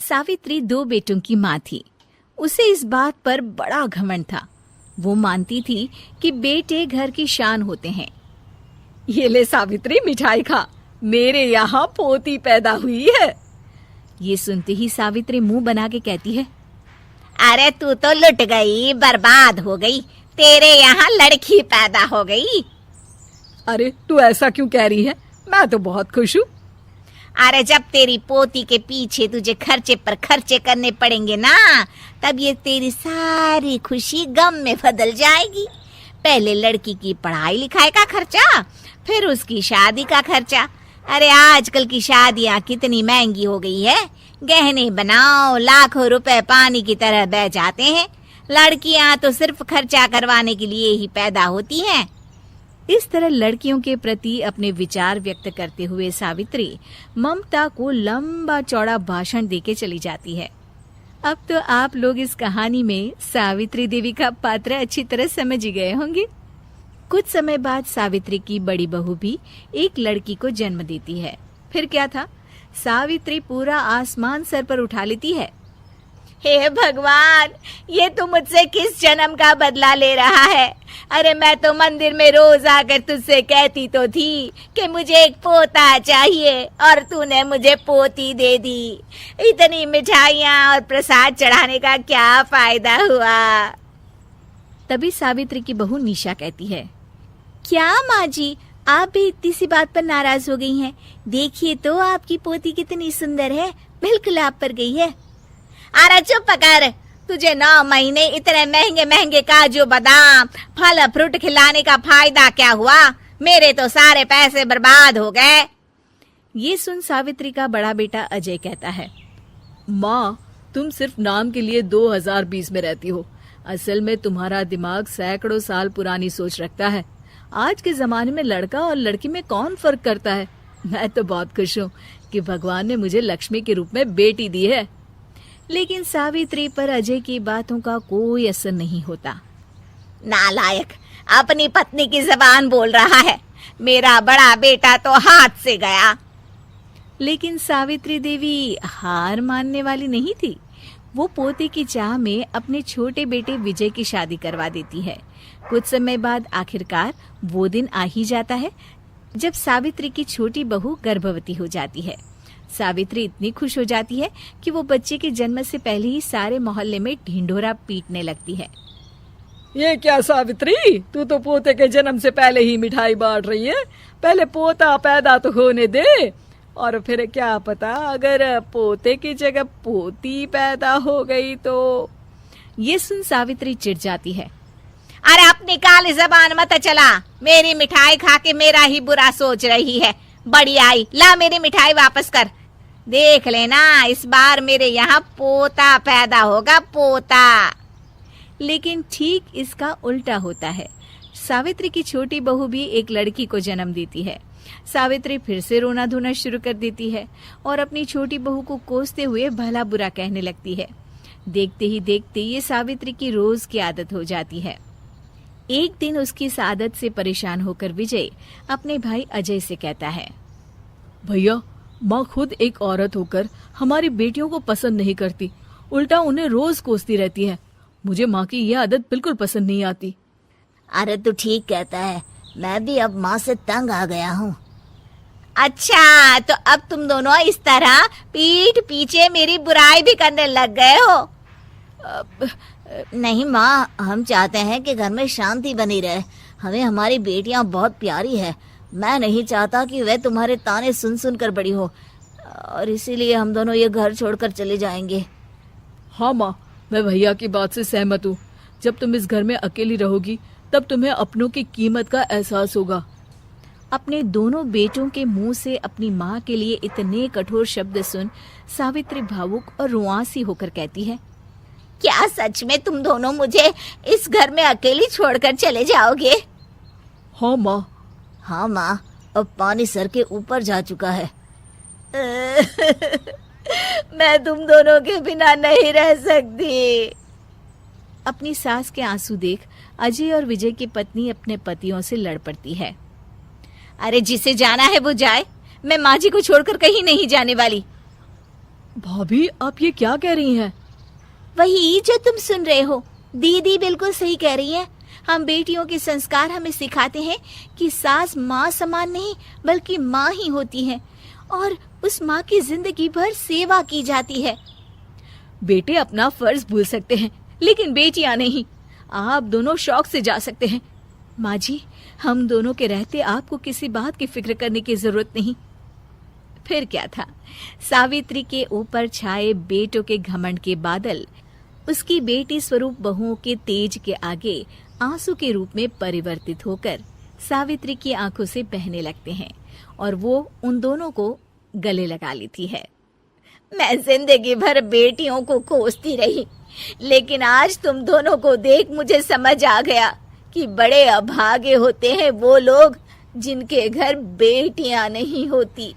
सावित्री 2 बेटों की माँ थी। उसे इस बात पर बड़ा घमंड था। वो मानती थी कि बेटे घर की शान होते हैं। ये ले सावित्री, मिठाई खा, मेरे यहाँ पोती पैदा हुई है। ये सुनते ही सावित्री मुंह बना के कहती है, अरे तू तो लुट गई, बर्बाद हो गई, तेरे यहाँ लड़की पैदा हो गई। अरे तू ऐसा क्यों कह रही है? मैं तो बहुत खुश हूँ। अरे जब तेरी पोती के पीछे तुझे खर्चे पर खर्चे करने पड़ेंगे ना, तब ये तेरी सारी खुशी गम में बदल जाएगी। पहले लड़की की पढ़ाई लिखाई का खर्चा, फिर उसकी शादी का खर्चा। अरे आजकल की शादियाँ कितनी महंगी हो गई है। गहने बनाओ, लाखों रुपए पानी की तरह बह जाते हैं। लड़कियाँ तो सिर्फ खर्चा करवाने के लिए ही पैदा होती हैं। इस तरह लड़कियों के प्रति अपने विचार व्यक्त करते हुए सावित्री ममता को लंबा चौड़ा भाषण देके चली जाती है। अब तो आप लोग इस कहानी में सावित्री देवी का पात्र अच्छी तरह समझ ही गए होंगे। कुछ समय बाद सावित्री की बड़ी बहू भी एक लड़की को जन्म देती है। फिर क्या था, सावित्री पूरा आसमान सर पर उठा लेती है। हे भगवान, ये तू मुझसे किस जन्म का बदला ले रहा है? अरे मैं तो मंदिर में रोज आकर तुझसे कहती तो थी कि मुझे एक पोता चाहिए, और तूने मुझे पोती दे दी। इतनी मिठाइयाँ और प्रसाद चढ़ाने का क्या फायदा हुआ? तभी सावित्री की बहू निशा कहती है, क्या माँ जी, आप भी इतनी सी बात पर नाराज हो गई हैं? देखिए तो आपकी पोती कितनी सुंदर है, बिल्कुल आप पर गई है। अरे चुप कर, तुझे 9 महीने इतने महंगे महंगे काजू बादाम फल फ्रूट खिलाने का फायदा क्या हुआ? मेरे तो सारे पैसे बर्बाद हो गए। ये सुन सावित्री का बड़ा बेटा अजय कहता है, माँ, तुम सिर्फ नाम के लिए 2020 में रहती हो। असल में तुम्हारा दिमाग सैकड़ों साल पुरानी सोच रखता है। आज के जमाने में लड़का और लड़की में कौन फर्क करता है? मैं तो बहुत खुश हूँ कि भगवान ने मुझे लक्ष्मी के रूप में बेटी दी है। लेकिन सावित्री पर अजय की बातों का कोई असर नहीं होता। नालायक, अपनी पत्नी की जबान बोल रहा है। मेरा बड़ा बेटा तो हाथ से गया। लेकिन सावित्री देवी हार मानने वाली नहीं थी। वो पोते की चाह में अपने छोटे बेटे विजय की शादी करवा देती है। कुछ समय बाद आखिरकार वो दिन आ ही जाता है जब सावित्री की छोटी बहू गर्भवती हो जाती है। सावित्री इतनी खुश हो जाती है कि वो बच्चे के जन्म से पहले ही सारे मोहल्ले में ढिंढोरा पीटने लगती है। ये क्या सावित्री, तू तो पोते के जन्म से पहले ही मिठाई बांट रही है। पहले पोता पैदा तो होने दे, और फिर क्या पता अगर पोते की जगह पोती पैदा हो गई तो। ये सुन सावित्री चिढ़ जाती है। अरे अपनी काली जबान मत चला, मेरी मिठाई खा के मेरा ही बुरा सोच रही है। बड़ी आई, ला मेरी मिठाई वापस कर। देख लेना, इस बार मेरे यहाँ पोता पैदा होगा, पोता। लेकिन ठीक इसका उल्टा होता है। सावित्री की छोटी बहू भी एक लड़की को जन्म देती है। सावित्री फिर से रोना धोना शुरू कर देती है और अपनी छोटी बहू को कोसते हुए भला बुरा कहने लगती है। देखते ही देखते ये सावित्री की रोज की आदत हो जाती है। एक दिन उसकी इस आदत से परेशान होकर विजय अपने भाई अजय से कहता है, भैया, माँ खुद एक औरत होकर हमारी बेटियों को पसंद नहीं करती, उल्टा उन्हें रोज कोसती रहती है। मुझे माँ की यह आदत बिल्कुल पसंद नहीं आती। अरे तू ठीक कहता है, मैं भी अब माँ से तंग आ गया हूँ। अच्छा, तो अब तुम दोनों इस तरह पीठ पीछे मेरी बुराई भी करने लग गए हो? नहीं माँ, हम चाहते हैं कि घर में शांति बनी रहे। हमें हमारी बेटियाँ बहुत प्यारी है। मैं नहीं चाहता कि वह तुम्हारे ताने सुन सुन कर बड़ी हो, और इसीलिए हम दोनों ये घर छोड़कर चले जाएंगे। हाँ माँ, मैं भैया की बात से सहमत हूँ। जब तुम इस घर में अकेली रहोगी तब तुम्हें अपनों की कीमत का एहसास होगा। अपने दोनों बेटों के मुंह से अपनी माँ के लिए इतने कठोर शब्द सुन सावित्री भावुक और रुआंसी होकर कहती है, क्या सच में तुम दोनों मुझे इस घर में अकेली छोड़कर चले जाओगे? हाँ माँ। हाँ माँ, अब पानी सर के ऊपर जा चुका है। मैं तुम दोनों के बिना नहीं रह सकती। अपनी सास के आंसू देख अजय और विजय की पत्नी अपने पतियों से लड़ पड़ती है। अरे जिसे जाना है वो जाए, मैं माँ जी को छोड़कर कहीं नहीं जाने वाली। भाभी, आप ये क्या कह रही हैं? वही जो तुम सुन रहे हो। दीदी बिल्कुल सही कह रही है। हम बेटियों के संस्कार हमें सिखाते हैं कि सास माँ समान नहीं बल्कि माँ ही होती है और उस माँ की जिंदगी भर सेवा की जाती है। बेटे अपना फर्ज भूल सकते हैं, लेकिन बेटियां नहीं। आप दोनों शौक से जा सकते हैं। माँ जी, हम दोनों के रहते आपको किसी बात की फिक्र करने की जरूरत नहीं। फिर क्या था, सावित्री के ऊपर छाए बेटों के घमंड के बादल उसकी बेटी स्वरूप बहुओं के तेज के आगे आंसू के रूप में परिवर्तित होकर सावित्री की आंखों से बहने लगते हैं और वो उन दोनों को गले लगा लेती है। मैं जिंदगी भर बेटियों को कोसती रही, लेकिन आज तुम दोनों को देख मुझे समझ आ गया कि बड़े अभागे होते हैं वो लोग जिनके घर बेटियां नहीं होती।